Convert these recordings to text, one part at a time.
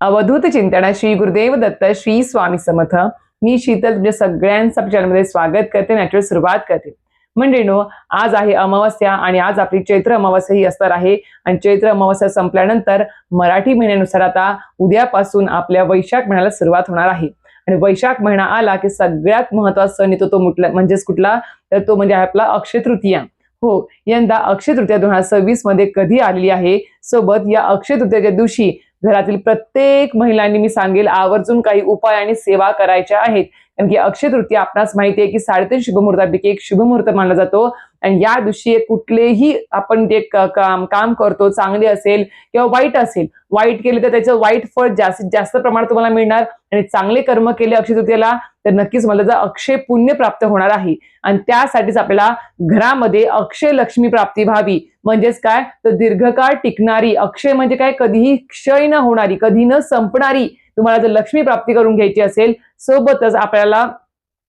अवधूत चिंतन श्री गुरुदेव दत्त श्री स्वामी समर्थ। मी शीतल तुमच्या सगळ्यांचं चॅनलमध्ये स्वागत करते, नॅचरल सुरुवात करते। मंडळींनो, आज आहे अमावस्या आणि आज आपली चैत्र अमावस्या ही असणार आहे आणि चैत्र अमावस्या संपल्यानंतर मराठी महिन्यानुसार आता उद्यापासून आपल्या वैशाख महिन्याला सुरुवात होणार आहे। आणि वैशाख महिना आला की सगळ्यात महत्त्वाचा सण येतो तो म्हणजेच कुठला, तर तो म्हणजे आपला अक्षय तृतीया। हो, यंदा अक्षय तृतीया 2026 मध्ये कधी आलेली आहे। सोबत या अक्षय तृतीयाच्या दिवशी घरातील प्रत्येक महिलांनी मी सांगेल आवर्जून काही उपाय आणि सेवा करायच्या आहेत। कारण की अक्षय तृतीया आपणास माहिती आहे की 3.5 शुभ मुहूर्तापैकी एक शुभ मुहूर्त मानला जातो आणि या दिवशी कुठलेही आपण जे काम करतो, चांगले असेल किंवा वाईट असेल, वाईट केले तर त्याचं वाईट फळ जास्तीत जास्त प्रमाणात तुम्हाला मिळणार आणि चांगले कर्म केले अक्षय तृतीयेला तर नक्कीच मला जर अक्षय पुण्य प्राप्त होणार आहे। आणि त्यासाठीच आपल्याला घरामध्ये अक्षय लक्ष्मी प्राप्ती व्हावी, म्हणजेच काय तर दीर्घकाळ टिकणारी, अक्षय म्हणजे काय कधीही क्षय न होणारी, कधी न संपणारी तुम्हाला जर लक्ष्मी प्राप्ती करून घ्यायची असेल, सोबतच आपल्याला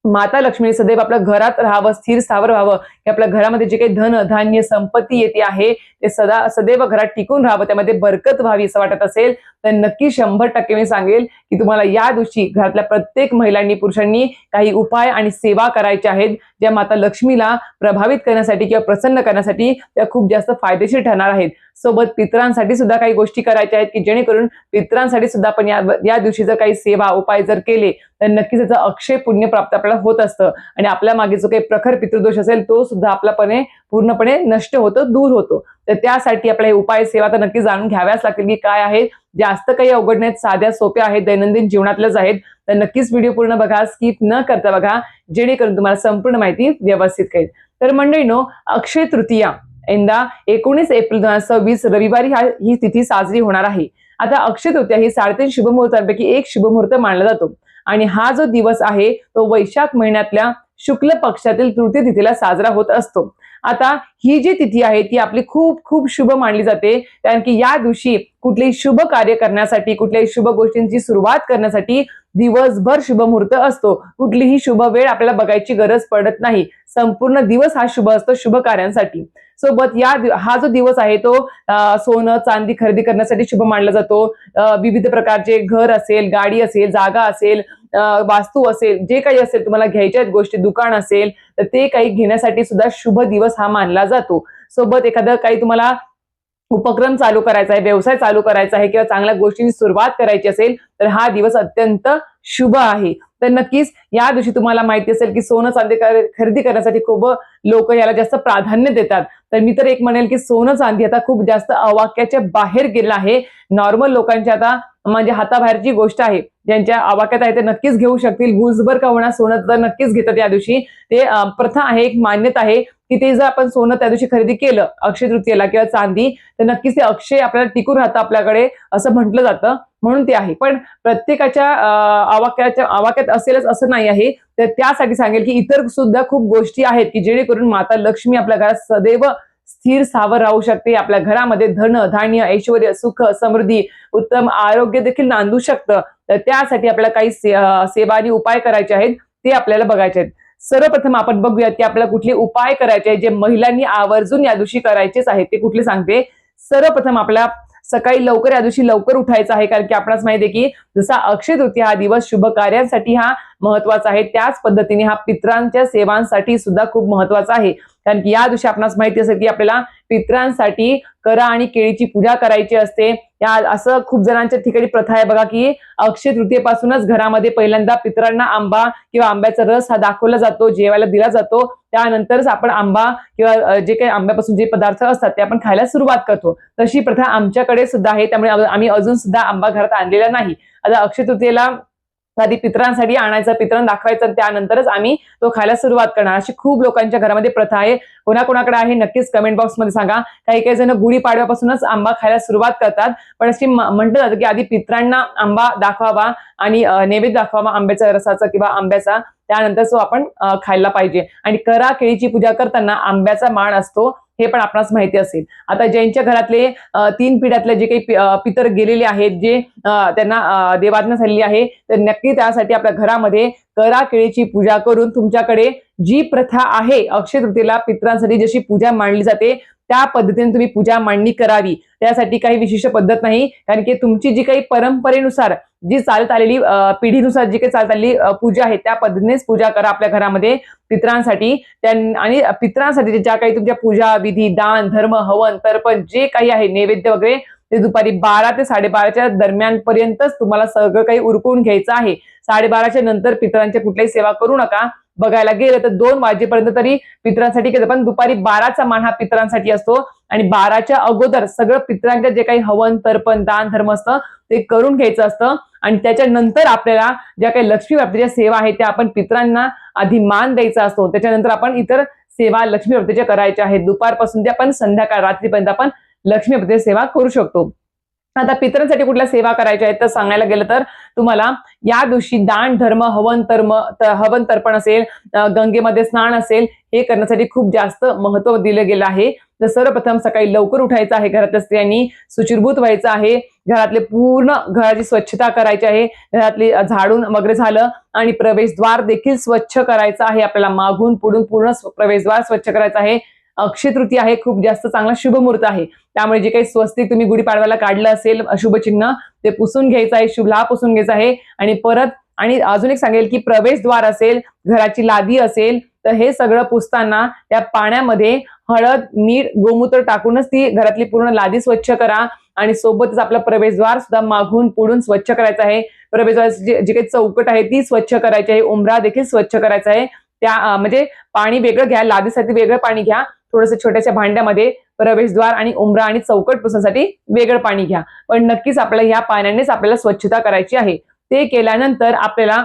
माता लक्ष्मी सदैव आपल्या घरात राहावं, स्थिर स्थावर व्हावं, की आपल्या घरामध्ये जे काही धन धान्य संपत्ती येते आहे ते सदैव घरात टिकून राहावं, त्यामध्ये बरकत व्हावी असं वाटत असेल तर नक्की 100% मी सांगेल की तुम्हाला या दिवशी घरातल्या प्रत्येक महिलांनी पुरुषांनी काही उपाय आणि सेवा करायच्या आहेत, ज्या माता लक्ष्मीला प्रभावित करण्यासाठी किंवा प्रसन्न करण्यासाठी त्या खूप जास्त फायदेशीर ठरणार आहेत। सोबत पितरांसाठी सुद्धा काही गोष्टी करायच्या आहेत की जेणेकरून पितरांसाठी सुद्धा आपण या दिवशी जर काही सेवा उपाय जर केले तर नक्कीच त्याचं अक्षय पुण्य प्राप्त आपल्याला होत असतं आणि आपल्या मागे जो काही प्रखर पितृदोष असेल तो सुद्धा आपल्यापणे पूर्णपणे नष्ट होतो, दूर होतो। तर त्यासाठी आपल्या हे उपाय सेवा तर नक्की जाणून घ्याव्याच लागतील की काय आहेत। जास्त काही अवघड नाहीत, साध्या सोप्या आहेत, दैनंदिन जीवनातल्याच आहेत। तर नक्कीच व्हिडिओ पूर्ण बघा, स्किप न करता बघा, जेणेकरून तुम्हाला संपूर्ण माहिती व्यवस्थित कळेल। तर मंडळींनो, अक्षय तृतीया यंदा 19 एप्रिल 2026 रविवारी ही तिथी साजरी होणार आहे। आता अक्षय तृतीया ही 3.5 शुभ मुहूर्तांपैकी एक शुभ मुहूर्त मानला जातो आणि हा जो दिवस आहे तो वैशाख महिन्यातल्या शुक्ल पक्षातील तृतीय तिथीला साजरा होत असतो। आता ही जी तिथी आहे ती आपली खूप खूप शुभ मानली जाते, कारण की या दिवशी कुठलेही शुभ कार्य करण्यासाठी, कुठल्याही शुभ गोष्टींची सुरुवात करण्यासाठी दिवसभर शुभ मुहूर्त असतो। कुठलीही शुभ वेळ आपल्याला बघायची गरज पडत नाही, संपूर्ण दिवस हा शुभ असतो शुभ कार्यांसाठी। सोबत हा जो दिवस आहे तो सोनं चांदी खरेदी करण्यासाठी शुभ मानला जातो। विविध प्रकारचे घर असेल, गाडी असेल, जागा असेल, वास्तू असेल, जे काही असेल तुम्हाला घ्यायच्या आहेत गोष्टी, दुकान असेल तर ते काही घेण्यासाठी सुद्धा शुभ दिवस हा मानला जातो। सोबत एखादं काही तुम्हाला उपक्रम चालू करायचा आहे, व्यवसाय चालू करायचा आहे किंवा चांगल्या गोष्टींची सुरुवात करायची असेल तर हा दिवस अत्यंत शुभ आहे। तर नक्कीच या दिवशी तुम्हाला माहिती असेल की सोनं चांदी खरेदी करण्यासाठी खूप लोक याला जास्त प्राधान्य देतात। तर मी तर एक म्हणेल की सोनं चांदी आता खूप जास्त आवाक्याच्या बाहेर गेलं आहे। नॉर्मल लोकांच्या आता म्हणजे हाताबाहेरची गोष्ट आहे, ज्यांच्या आवाक्यात आहे ते नक्कीच घेऊ शकतील, भूसभर का होणार सोनं तर नक्कीच घेतात। या दिवशी ते प्रथा आहे, एक मान्यता आहे की ते जर आपण सोनं त्या दिवशी खरेदी केलं अक्षय तृतीयेला किंवा चांदी तर नक्कीच ते अक्षय आपल्याला टिकून राहतं आपल्याकडे असं म्हटलं जातं, म्हणून ते आहे। पण प्रत्येकाच्या आवाक्यात असेलच असं नाही आहे, तर त्यासाठी सांगेल की इतर सुद्धा खूप गोष्टी आहेत की जेणेकरून माता लक्ष्मी आपल्या घरात सदैव स्थिर स्थावर राहू शकते, आपल्या घरामध्ये धन धान्य ऐश्वर्य सुख समृद्धी उत्तम आरोग्य देखील नांदू शकतं। तर त्यासाठी आपल्याला काही सेवा आणि उपाय करायचे आहेत ते आपल्याला बघायचे आहेत। सर्वप्रथम आपण बघूयात की आपल्याला कुठले उपाय करायचे आहेत जे महिलांनी आवर्जून या दिवशी करायचेच आहेत, ते कुठले सांगते। सर्वप्रथम आपल्याला सकाळी लवकर या दिवशी लवकर उठायचं आहे, कारण की आपणास माहिती आहे की जसा अक्षय तृतीया हा दिवस शुभ कार्यांसाठी हा महत्वाचा आहे, त्याच पद्धतीने हा पितरांच्या सेवांसाठी सुद्धा खूप महत्वाचा आहे। कारण की या दिवशी आपणास माहिती असेल की आपल्याला पितरांसाठी करा आणि केळीची पूजा करायची असते। या असं खूप जणांच्या ठिकाणी प्रथा आहे बघा की अक्षय तृतीयेपासूनच घरामध्ये पहिल्यांदा पितरांना आंबा किंवा आंब्याचा रस हा दाखवला जातो, जेवायला दिला जातो, त्यानंतरच आपण आंबा किंवा जे काही आंब्यापासून जे पदार्थ असतात ते आपण खायला सुरुवात करतो। तशी प्रथा आमच्याकडे सुद्धा आहे, त्यामुळे आम्ही अजून सुद्धा आंबा घरात आणलेला नाही। आता अक्षय तृतीयेला आधी पितरांसाठी आणायचं, पितरांना दाखवायचं, त्यानंतरच आम्ही तो खायला सुरुवात करणार, अशी खूप लोकांच्या घरामध्ये प्रथा आहे। कोणाकोणाकडे आहे नक्कीच कमेंट बॉक्स मध्ये सांगा। काही काही जण गुढीपाडव्यापासूनच आंबा खायला सुरुवात करतात, पण अशी म्हटलं जातं की आधी पितरांना आंबा दाखवावा आणि नैवेद्य दाखवावा आंब्याच्या रसाचा किंवा आंब्याचा, त्यानंतर तो आपण खायला पाहिजे। आणि करा केळीची पूजा करताना आंब्याचा मान असतो, हे पण आपणास माहिती असेल। आता ज्यांच्या घरातले 3 पिढ्यातले जे काही पितर गेलेले आहेत, जे त्यांना देवाज्ञा झालेली आहे, तर नक्की त्यासाठी आपल्या घरामध्ये करा केळीची पूजा करून तुमच्याकडे जी प्रथा आहे अक्षय तृतीयेला पितरांसाठी जशी पूजा मांडली जाते त्या पद्धतीने तुम्ही पूजा मांडणी करावी. त्यासाठी काही विशिष्ट पद्धत नाही, कारण की तुमची जी काही परंपरेनुसार जी चालत आलेली पिढीनुसार जी काही चालत आलेली पूजा आहे त्या पद्धतीनेच पूजा करा आपल्या घरामध्ये पितरांसाठी. आणि पितरांसाठी ज्या काही तुमच्या पूजा विधी, दान धर्म, हवन तर्पण जे काही आहे नैवेद्य वगैरे ते दुपारी 12 ते 12:30च्या दरम्यान पर्यंतच तुम्हाला सगळं काही उरकून घ्यायचं आहे. 12:30च्या नंतर पितरांची कुठलीही सेवा करू नका. बघायला गेलं तर 2 वाजेपर्यंत तरी पितरांसाठी केलं, पण दुपारी 12चा मान हा पितरांसाठी असतो आणि 12च्या अगोदर सगळं पितरांच्या जे काही हवन तर्पण दान धर्म असतं ते करून घ्यायचं असतं. आणि त्याच्यानंतर आपल्याला ज्या काही लक्ष्मी प्राप्तीच्या सेवा आहेत त्या आपण पितरांना आधी मान द्यायचा असतो. त्याच्यानंतर आपण इतर सेवा लक्ष्मी प्राप्तीच्या करायच्या आहेत. दुपारपासून ते आपण संध्याकाळ रात्रीपर्यंत आपण लक्ष्मी प्राप्तीची सेवा करू शकतो. आता पितरांसाठी कुठल्या सेवा करायच्या आहेत तर सांगायला गेलं तर तुम्हाला या दिवशी दान धर्म हवन तर्पण असेल, गंगेमध्ये स्नान असेल, हे करण्यासाठी खूप जास्त महत्व दिलं गेलं आहे. तर सर्वप्रथम सकाळी लवकर उठायचं आहे, घरातल्या स्त्रियांनी शुचिर्भूत व्हायचं आहे, घरातले पूर्ण घराची स्वच्छता करायची आहे, घरातली झाडून वगैरे झालं आणि प्रवेशद्वार देखील स्वच्छ करायचं आहे. आपल्याला मागून पुढून पूर्ण प्रवेशद्वार स्वच्छ करायचं आहे. अक्षय तृतीया आहे, खूप जास्त चांगला शुभ मुहूर्त आहे. त्यामुळे जे काही स्वस्तिक तुम्ही गुढीपाडव्याला काढलं असेल शुभचिन्ह ते पुसून घ्यायचं आहे, शुभ लाभ पुसून घ्यायचा आहे. आणि अजून एक सांगेल की प्रवेशद्वार असेल, घराची लादी असेल तर हे सगळं पुसताना त्या पाण्यामध्ये हळद मीठ गोमूत्र टाकूनच ती घरातली पूर्ण लादी स्वच्छ करा. आणि सोबतच आपलं प्रवेशद्वार सुद्धा मागून पुढून स्वच्छ करायचं आहे. प्रवेशद्वाराची जी काही चौकट आहे ती स्वच्छ करायची आहे. उंबरा देखील स्वच्छ करायचा आहे. त्या म्हणजे पाणी वेगळं घ्या, लादीसाठी वेगळं पाणी घ्या, थोडंसं छोट्याशा भांड्यामध्ये प्रवेशद्वार आणि उंबरा आणि चौकट पुसण्यासाठी वेगळं पाणी घ्या. पण नक्कीच आपल्याला या पाण्यानेच आपल्याला स्वच्छता करायची आहे. ते केल्यानंतर आपल्याला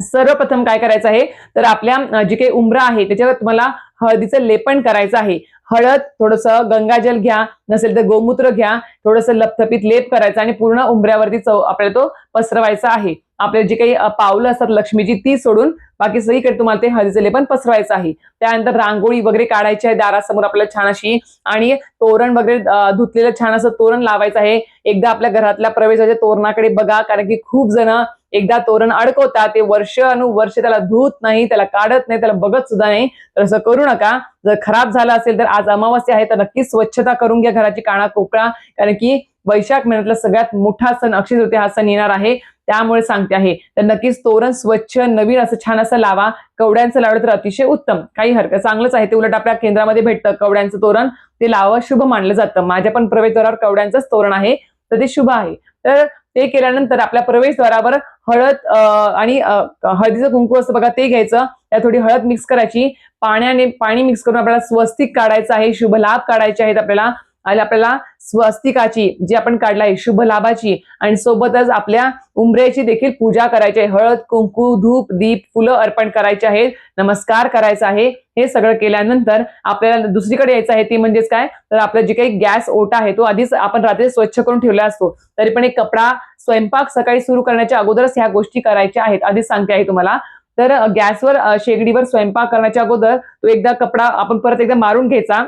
सर्वप्रथम काय करायचं आहे तर आपल्या जे काही उंबरा आहे त्याच्यावर तुम्हाला हळदीचं लेपन करायचं आहे. हळद, थोडंसं गंगाजल घ्या, नसेल तर गोमूत्र घ्या, थोडंसं लपथपीत लेप करायचा आणि पूर्ण उंबऱ्यावरती आपल्याला तो पसरवायचा आहे. आपले जे काही पावलं असतात लक्ष्मीची ती सोडून बाकी सगळीकडे तुम्हाला ते हळदीचं लेपन पसरवायचं आहे. त्यानंतर रांगोळी वगैरे काढायची आहे दारासमोर आपल्याला छान अशी, आणि तोरण वगैरे धुतलेलं छान असं तोरण लावायचं आहे. एकदा आपल्या घरातल्या प्रवेशाच्या तोरणाकडे बघा, कारण की खूप जण एकदा तोरण अडकवतात, ते वर्षानुवर्ष त्याला धुत नाही, त्याला काढत नाही, त्याला बघत सुद्धा नाही. तर असं करू नका. जर खराब झालं असेल तर आज अमावास्या आहे तर नक्कीच स्वच्छता करून घ्या घराची कानाकोपरा, कारण की वैशाख महिन्यातला सगळ्यात मोठा सण अक्षय तृतीया हा सण येणार आहे. त्यामुळे सांगते आहे तर नक्कीच तोरण स्वच्छ नवीन असं छान असं लावा. कवड्यांचं लावलं तर अतिशय उत्तम, काही हरकत चांगलंच आहे ते. उलट आपल्या केंद्रामध्ये भेटतं कवड्यांचं तोरण, ते लावा, शुभ मानलं जातं. माझ्या पण प्रवेशद्वारावर कवड्यांचंच तोरण आहे तर ते शुभ आहे. तर ते केल्यानंतर आपल्या प्रवेशद्वारावर हळद आणि हळदीचं कुंकू असतं बघा ते घ्यायचं, त्यात थोडी हळद मिक्स करायची, पाणी मिक्स करून आपल्याला स्वस्तिक काढायचं आहे, शुभ लाभ काढायचे आहेत आपल्याला. आणि आपल्याला स्वस्तिकाची जी आपण काढलाय शुभ लाभाची आणि सोबतच आपल्या उंबऱ्याची देखील पूजा करायची आहे. हळद कुंकू धूप दीप फुलं अर्पण करायचे आहेत, नमस्कार करायचा आहे. हे सगळं केल्यानंतर आपल्याला दुसरीकडे यायचं आहे, ती म्हणजेच काय तर आपलं जे काही गॅस ओटा आहे तो आधीच आपण रात्री स्वच्छ करून ठेवला असतो, तरी पण एक कपडा स्वयंपाक सकाळी सुरू करण्याच्या अगोदरच ह्या गोष्टी करायच्या आहेत, आधीच सांगते आहे तुम्हाला. तर गॅसवर शेगडीवर स्वयंपाक करण्याच्या अगोदर तो एकदा कपडा आपण परत एकदा मारून घ्यायचा,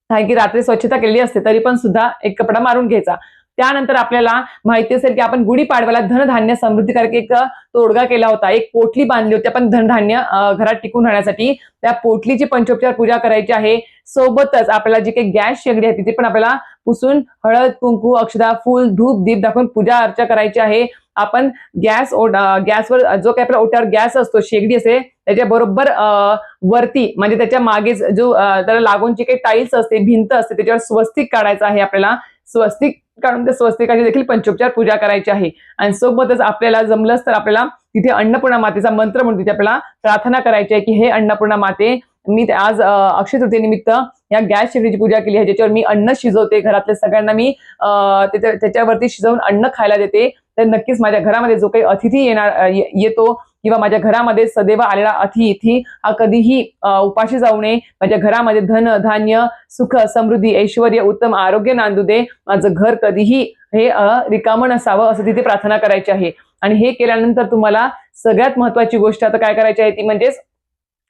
कारण की रात्री स्वच्छता केलेली असते तरी पण सुद्धा एक कपडा मारून घ्यायचा. त्यानंतर आपल्याला माहिती असेल की आपण गुढीपाडव्याला धनधान्य समृद्धीकारक एक तोडगा केला होता, एक पोटली बांधली होती आपण धनधान्य घरात टिकून राहण्यासाठी. त्या पोटलीची पंचोपचार पूजा करायची आहे. सोबतच आपल्याला जी काही गॅस शेगडी आहे तिथे पण आपल्याला पुसून हळद कुंकू अक्षदा फूल धूप दीप दाखवून पूजा अर्चा करायची आहे. आपण गॅसवर जो काही आपल्या ओट्यावर गॅस असतो शेगडी असते त्याच्या बरोबर वरती म्हणजे त्याच्या मागेच जो त्याला लागून जी काही टाईल्स असते भिंत असते त्याच्यावर स्वस्तिक काढायचं आहे आपल्याला. स्वस्तिक काढून त्या स्वस्तिकाची देखील पंचोपचार पूजा करायची आहे. आणि सोबतच आपल्याला जमलंच तर आपल्याला तिथे अन्नपूर्णा मातेचा मंत्र म्हणून तिथे आपल्याला प्रार्थना करायची आहे की हे अन्नपूर्णा माते, मी आज अक्षय तृतीयेनिमित्त या गॅस शेगडीची पूजा केली आहे, ज्याच्यावर मी अन्न शिजवते, घरातल्या सगळ्यांना मी त्याच्यावरती शिजवून अन्न खायला देते. तर नक्कीच माझ्या घरामध्ये जो काही अतिथी येतो किंवा माझ्या घरामध्ये सदैव आलेला अतिथी हा कधीही उपाशी जाऊ नये. माझ्या घरामध्ये धन धान्य सुख समृद्धी ऐश्वर उत्तम आरोग्य नांदू दे. माझं घर कधीही हे रिकामं नसावं असं तिथे प्रार्थना करायची आहे. आणि हे केल्यानंतर तुम्हाला सगळ्यात महत्वाची गोष्ट आता काय करायची आहे ती म्हणजेच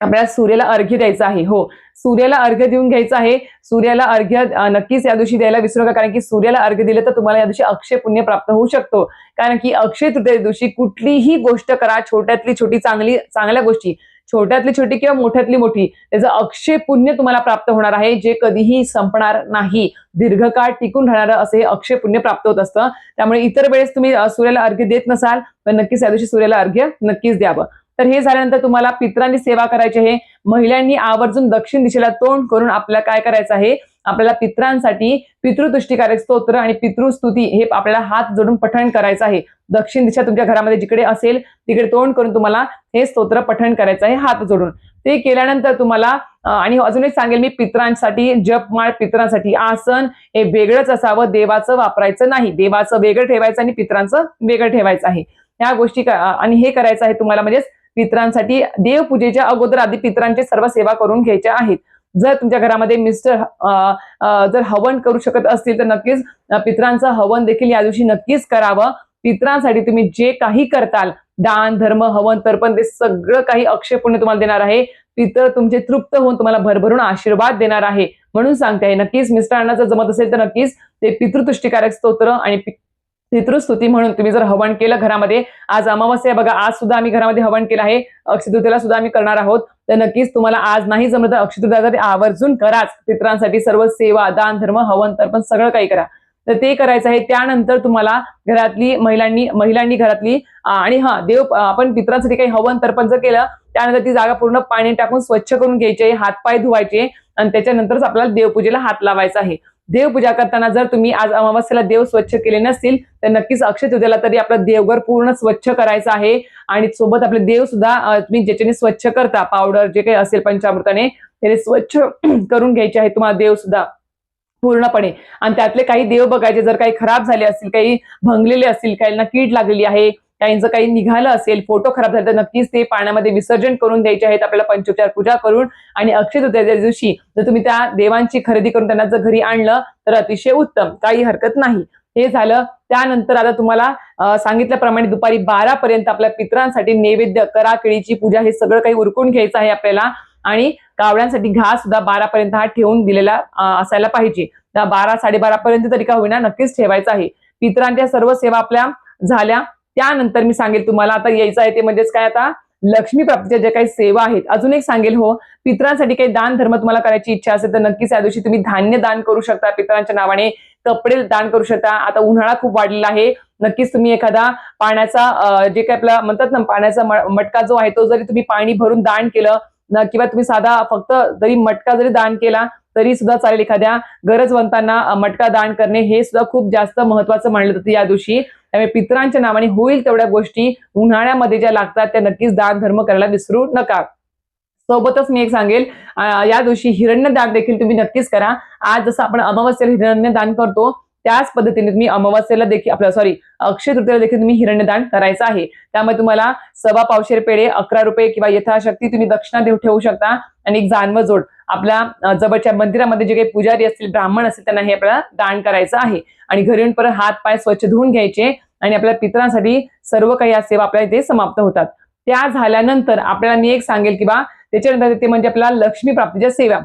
आपल्याला सूर्याला अर्घ्य द्यायचं आहे. हो, सूर्याला अर्घ्य देऊन घ्यायचं आहे. सूर्याला अर्घ्य नक्कीच या दिवशी द्यायला विसरू नका, कारण की सूर्याला अर्घ्य दिलं तर तुम्हाला या दिवशी अक्षय पुण्य प्राप्त होऊ शकतो. कारण की अक्षय तृतीया दिवशी कुठलीही गोष्ट करा, छोट्यातली छोटी चांगल्या गोष्टी छोट्यातली छोटी किंवा मोठ्यातली मोठी, त्याचं अक्षय पुण्य तुम्हाला प्राप्त होणार आहे, जे कधीही संपणार नाही. दीर्घकाळ टिकून राहणारं असं हे अक्षय पुण्य प्राप्त होत असतं. त्यामुळे इतर वेळेस तुम्ही सूर्याला अर्घ्य देत नसाल तर नक्कीच या दिवशी सूर्याला अर्घ्य नक्कीच द्यावं. तर हे झाल्यानंतर तुम्हाला पितरांची सेवा करायची आहे. महिलांनी आवर्जून दक्षिण दिशेला तोंड करून आपल्याला काय करायचं आहे, आपल्याला पितरांसाठी पितृतुष्टीकारक स्तोत्र आणि पितृस्तुती हे आपल्याला हात जोडून पठण करायचं आहे. दक्षिण दिशा तुमच्या घरामध्ये जिकडे असेल तिकडे तोंड करून तुम्हाला हे स्तोत्र पठण करायचं आहे हात जोडून. ते केल्यानंतर तुम्हाला आणि अजून एक सांगेल मी, पितरांसाठी जपमाळ, पितरांसाठी आसन हे वेगळंच असावं, देवाचं वापरायचं नाही. देवाचं वेगळं ठेवायचं आणि पितरांचं वेगळं ठेवायचं आहे. ह्या गोष्टी आणि हे करायचं आहे तुम्हाला, म्हणजेच पितरांसाठी देवपूजेच्या अगोदर आधी पितरांची सर्व सेवा करून घ्यायच्या आहेत. जर तुमच्या घरामध्ये जर हवन करू शकत असतील तर नक्कीच पितरांचं हवन देखील या दिवशी नक्कीच करावं. पितरांसाठी तुम्ही जे काही करताल, दान धर्म हवन तर्पण, ते सगळं काही अक्षय पुण्य तुम्हाला देणार आहे. पितर तुमचे तृप्त होऊन तुम्हाला भरभरून आशीर्वाद देणार आहे. म्हणून सांगते आहे, नक्कीच मिस्टरांना जर जमत असेल तर नक्कीच ते पितृतुष्टीकारक स्तोत्र आणि पितृस्तुती म्हणून तुम्ही जर हवन केलं घरामध्ये, आज अमावस्या बघा, आज सुद्धा आम्ही घरामध्ये हवन केलं आहे, अक्षय तृतीयेला सुद्धा आम्ही करणार आहोत. तर नक्कीच तुम्हाला आज नाही जमलं तर अक्षय तृतीया आवर्जून कराच. पितरांसाठी सर्व सेवा, दान धर्म हवन तर्पण सगळं काही करा. तर ते करायचं आहे. त्यानंतर तुम्हाला घरातली महिलांनी घरातली आणि आपण पितरांसाठी काही हवन तर्पण जर केलं, त्यानंतर ती जागा पूर्ण पाणी टाकून स्वच्छ करून घ्यायची आहे, हातपाय धुवायचे आणि त्याच्यानंतरच आपल्याला देवपूजेला हात लावायचा आहे. देवपूजा करताना जर तुम्ही आज अमावस्येला देव स्वच्छ केले नसतील तर नक्कीच अक्षय तृतीयेला तरी आपलं देवघर पूर्ण स्वच्छ करायचं आहे. आणि सोबत आपले देव सुद्धा तुम्ही ज्याच्याने स्वच्छ करता, पावडर जे काही असेल पंचामृताने त्याने स्वच्छ करून घ्यायचे आहे तुम्हाला देव सुद्धा पूर्णपणे. आणि त्यातले काही देव बघायचे, जर काही खराब झाले असतील, काही भंगलेले असतील, काहींना कीड लागलेली आहे, काहींचं काही निघालं असेल, फोटो खराब झाले तर नक्कीच ते पाण्यामध्ये विसर्जन करून द्यायचे आहेत आपल्याला, पंचोपचार पूजा करून. आणि अक्षय तृतीयेच्या दिवशी जर तुम्ही त्या देवांची खरेदी करून त्यांना जर घरी आणलं तर अतिशय उत्तम, काही हरकत नाही. हे झालं. त्यानंतर आता तुम्हाला सांगितल्याप्रमाणे दुपारी 12 पर्यंत आपल्या पितरांसाठी नैवेद्य, करा, केळीची पूजा हे सगळं काही उरकून घ्यायचं आहे आपल्याला. आणि कावड्यांसाठी घास सुद्धा 12 पर्यंत हा ठेवून दिलेला असायला पाहिजे. 12 साडेबारा पर्यंत तरी का होईना नक्कीच ठेवायचं आहे. पितरांच्या सर्व सेवा आपल्या झाल्या. त्यानंतर मी सांगेल तुम्हाला आता यायचं आहे ते म्हणजेच काय, आता लक्ष्मी प्राप्तीच्या ज्या काही सेवा आहेत. अजून एक सांगेल, हो, पितरांसाठी काही दान धर्म तुम्हाला करायची इच्छा असेल तर नक्कीच या दिवशी तुम्ही धान्य दान करू शकता पितरांच्या नावाने, कपडे दान करू शकता. आता उन्हाळा खूप वाढलेला आहे, नक्कीच तुम्ही एखादा पाण्याचा जे काही आपला म्हणतात ना पाण्याचा मटका जो आहे तो जरी तुम्ही पाणी भरून दान केलं किंवा तुम्ही साधा फक्त जरी मटका जरी दान केला तरी सुद्धा चालेल. एखाद्या गरजवंतांना मटका दान करणे हे सुद्धा खूप जास्त महत्वाचं मानलं जातं या दिवशी. त्यामुळे पितरांच्या नावाने होईल तेवढ्या गोष्टी उन्हाळ्यामध्ये ज्या लागतात त्या नक्कीच दान धर्म करायला विसरू नका. सोबतच मी एक सांगेल, या दिवशी हिरण्यदान देखील तुम्ही नक्कीच करा. आज जसं आपण अमावस्येला हिरण्यदान करतो त्याच पद्धतीने तुम्ही अमावस्येला देखील अक्षय तृतीयेला देखील तुम्ही हिरण्यदान करायचं आहे. त्यामुळे तुम्हाला 1.25 पावशेर पेढे, 11 रुपये किंवा यथाशक्ती तुम्ही दक्षिणा ठेवू शकता. आणि एक जानवं जोड आपल्या जवळच्या मंदिरामध्ये जे काही पुजारी असतील, ब्राह्मण असतील, त्यांना हे आपल्याला दान करायचं आहे. आणि घरी येऊन परत हात पाय स्वच्छ धुवून घ्यायचे आणि आपल्या पितरांसाठी सर्व काही या सेवा आपल्या इथे समाप्त होतात. त्या झाल्यानंतर आपल्याला मी एक सांगेल की त्याच्यानंतर ते म्हणजे आपल्याला लक्ष्मी प्राप्तीच्या सेवा.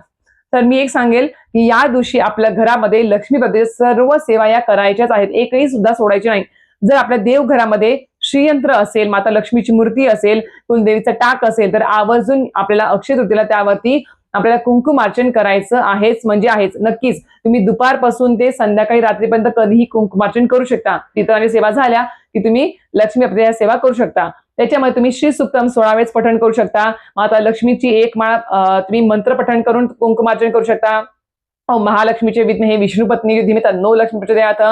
तर मी एक सांगेल की या दिवशी आपल्या घरामध्ये लक्ष्मी प्राप्तीच्या सर्व सेवा या करायच्याच आहेत, एकही सुद्धा सोडायची नाही. जर आपल्या देवघरामध्ये श्रीयंत्र असेल, माता लक्ष्मीची मूर्ती असेल, कुलदेवीचा टाक असेल तर आवर्जून आपल्याला अक्षय तृतीयेला त्यावरती आपल्याला कुंकुमार्चन करायचं आहेच म्हणजे आहेच. नक्कीच तुम्ही दुपारपासून ते संध्याकाळी रात्रीपर्यंत कधीही कुंकुमार्चन करू शकता. पितरांची सेवा झाल्या की तुम्ही लक्ष्मी प्राप्तीच्या सेवा करू शकता. त्याच्यामध्ये तुम्ही श्री सुक्तम 16 वेळेस पठण करू शकता. माता लक्ष्मीची एक माळ तुम्ही मंत्र पठण करून कुंकुमार्चन करू शकता. महालक्ष्मीचे विघ्न हे विष्णू पत्नी धीमे नो लक्ष्मी प्रचोदयात.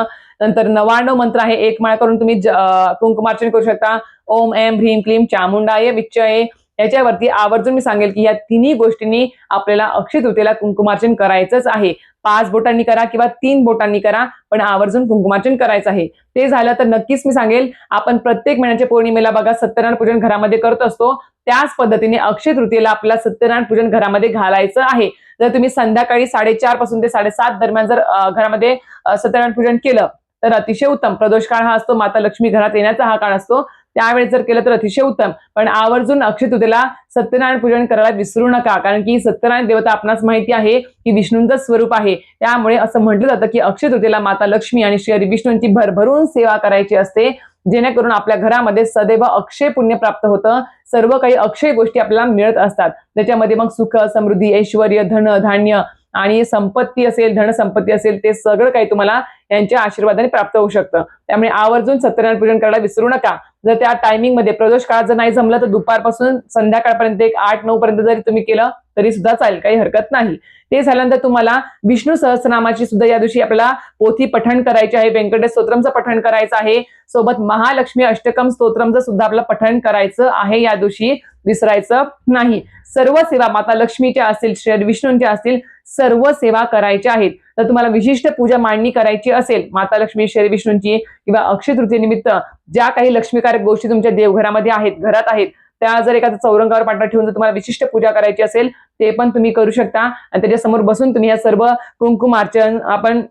नंतर 99 मंत्र आहे, एक माळ करून तुम्ही कुंकुमार्चन करू शकता. ओम ऐं ह्रीं क्लीं चामुंडाय विच्चये. याच्यावरती आवर्जून मी सांगेल की या तिन्ही गोष्टींनी आपल्याला अक्षय तृतीयेला कुंकुमार्चन करायचंच आहे. 5 बोटांनी करा किंवा 3 बोटांनी करा, पण आवर्जून कुंकुमार्चन करायचं आहे. ते झालं तर नक्कीच मी सांगेल, आपण प्रत्येक महिन्याच्या पौर्णिमेला बघा सत्यनारायण पूजन घरामध्ये करत असतो, त्याच पद्धतीने अक्षय तृतीयेला आपल्याला सत्यनारायण पूजन घरामध्ये घालायचं आहे. जर तुम्ही संध्याकाळी 4:30 पासून ते 7:30 दरम्यान जर घरामध्ये सत्यनारायण पूजन केलं तर अतिशय उत्तम. प्रदोष काळ हा असतो, माता लक्ष्मी घरात येण्याचा हा काळ असतो. त्यावेळेस जर केलं तर अतिशय उत्तम. पण आवर्जून अक्षय तृतीयेला सत्यनारायण पूजन करायला विसरू नका, कारण की सत्यनारायण देवता आपणास माहिती आहे की विष्णूंचं स्वरूप आहे. त्यामुळे असं म्हटलं जातं की अक्षय तृतीयेला माता लक्ष्मी आणि श्री विष्णूंची भरभरून सेवा करायची असते, जेणेकरून आपल्या घरामध्ये सदैव अक्षय पुण्य प्राप्त होतं. सर्व काही अक्षय गोष्टी आपल्याला मिळत असतात. त्याच्यामध्ये मग सुख, समृद्धी, ऐश्वर्य, धन धान्य आणि संपत्ती असेल, धन संपत्ती असेल, ते सगळं काही तुम्हाला यांच्या आशीर्वादाने प्राप्त होऊ शकतं. त्यामुळे आवर्जून सत्यनारायण पूजन करायला विसरू नका. जर त्या टायमिंग मध्ये प्रदोष काळात जर नाही जमलं तर दुपारपासून संध्याकाळपर्यंत एक 8-9 पर्यंत जरी तुम्ही केलं तरी सुद्धा चालेल, काही हरकत नाही. ते झाल्यानंतर तुम्हाला विष्णू सहस्रनामाची सुद्धा या दिवशी आपल्याला पोथी पठण करायची आहे, व्यंकटेश स्तोत्रमचं पठण करायचं आहे, सोबत महालक्ष्मी अष्टकम स्तोत्रमचं सुद्धा आपलं पठण करायचं आहे. या दिवशी विसरायचं नाही. सर्व सेवा माता लक्ष्मीच्या असतील, श्री विष्णूंच्या असतील, सर्व सेवा करायच्या आहेत. तर तुम्हाला विशिष्ट पूजा मांडणी करायची असेल माता लक्ष्मी, श्री विष्णूंची किंवा अक्षय तृतीयेनिमित्त ज्या काही लक्ष्मीकारक गोष्टी तुमच्या देवघरामध्ये आहेत, घरात आहेत, त्या जर एखाद्या चौरंगावर पाठवा ठेवून जर तुम्हाला विशिष्ट पूजा करायची असेल ते पण तुम्ही करू शकता. आणि त्याच्यासमोर बसून तुम्ही या सर्व कुंकुमार्चन आपण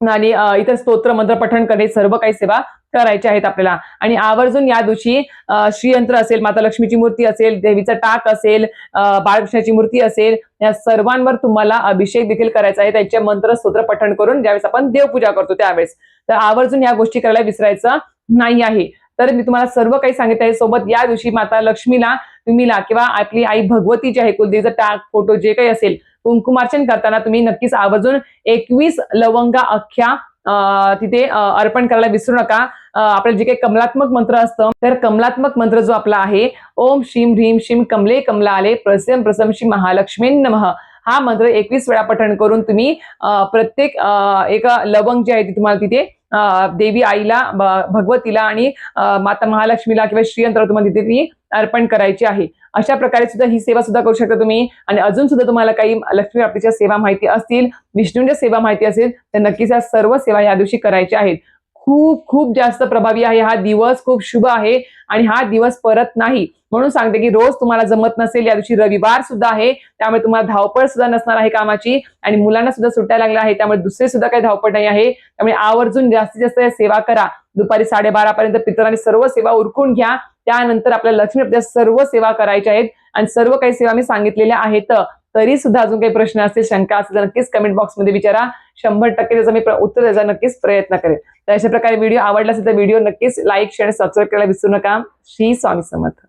आणि इतर स्तोत्र मंत्र पठण करणे, सर्व काही सेवा करायचे आहेत आपल्याला. आणि आवर्जून या दिवशी श्रीयंत्र असेल, माता लक्ष्मीची मूर्ती असेल, देवीचा टाक असेल, बाळकृष्णाची मूर्ती असेल, या सर्वांवर तुम्हाला अभिषेक देखील करायचा आहे, त्यांचे मंत्र स्तोत्र पठण करून ज्यावेळेस आपण देवपूजा करतो त्यावेळेस. तर आवर्जून या गोष्टी करायला विसरायचं नाही आहे. तर मी तुम्हाला सर्व काही सांगितलं आहे. सोबत या दिवशी माता लक्ष्मीला तुम्हीला किंवा आपली आई भगवती जी आहे, कुलदेवीचा टाक, फोटो जे काही असेल, कुंकुमार्चन करताना तुम्ही नक्कीच आवर्जून 21 लवंगा अख्ख्या तिथे अर्पण करायला विसरू नका. आपलं जे काही कमलात्मक मंत्र असतं, तर कमलात्मक मंत्र जो आपला आहे, ओम श्रीम ह्रीम श्रीम कमले कमलाले प्रसम प्रसम श्री महालक्ष्मी नमः, हा मंत्र 21 वेळा पठण करून तुम्ही प्रत्येक एक लवंग जे आहे ती तुम्हाला तिथे देवी आईला, भगवतीला आणि माता महालक्ष्मीला किंवा श्रीयंत्र तुम्हाला तिथे ती अर्पण करायची आहे. अशा प्रकारे सुद्धा ही सेवा सुद्धा करू शकता तुम्ही. आणि अजून सुद्धा तुम्हाला काही लक्ष्मी प्राप्तीच्या सेवा माहिती असतील, विष्णूंच्या सेवा माहिती असेल, तर नक्कीच या सर्व सेवा या दिवशी करायच्या आहेत. खूप खूप जास्त प्रभावी आहे हा दिवस, खूप शुभ आहे आणि हा दिवस परत नाही. म्हणून सांगते की रोज तुम्हाला जमत नसेल, या दिवशी रविवार सुद्धा आहे, त्यामुळे तुम्हाला धावपळ सुद्धा नसणार आहे कामाची आणि मुलांना सुद्धा सुट्ट्या लागल्या आहे, त्यामुळे दुसरे सुद्धा काही धावपळ नाही आहे. त्यामुळे आवर्जून जास्तीत जास्त सेवा करा. दुपारी 12:30 पर्यंत पितरांनी सर्व सेवा उरकून घ्या. त्यानंतर आपल्याला लक्ष्मी प्राप्तीच्या सर्व सेवा करायच्या आहेत आणि सर्व काही सेवा मी सांगितलेल्या आहेत. तरी सुद्धा अजून काही प्रश्न असतील, शंका असतील तर नक्कीच कमेंट बॉक्समध्ये विचारा. 100% त्याचा मी उत्तर द्यायचा नक्कीच प्रयत्न करेन. तर अशा प्रकारे व्हिडिओ आवडला असेल तर व्हिडिओ नक्कीच लाईक, शेअर, सबस्क्राईब करायला विसरू नका. श्री स्वामी समर्थ.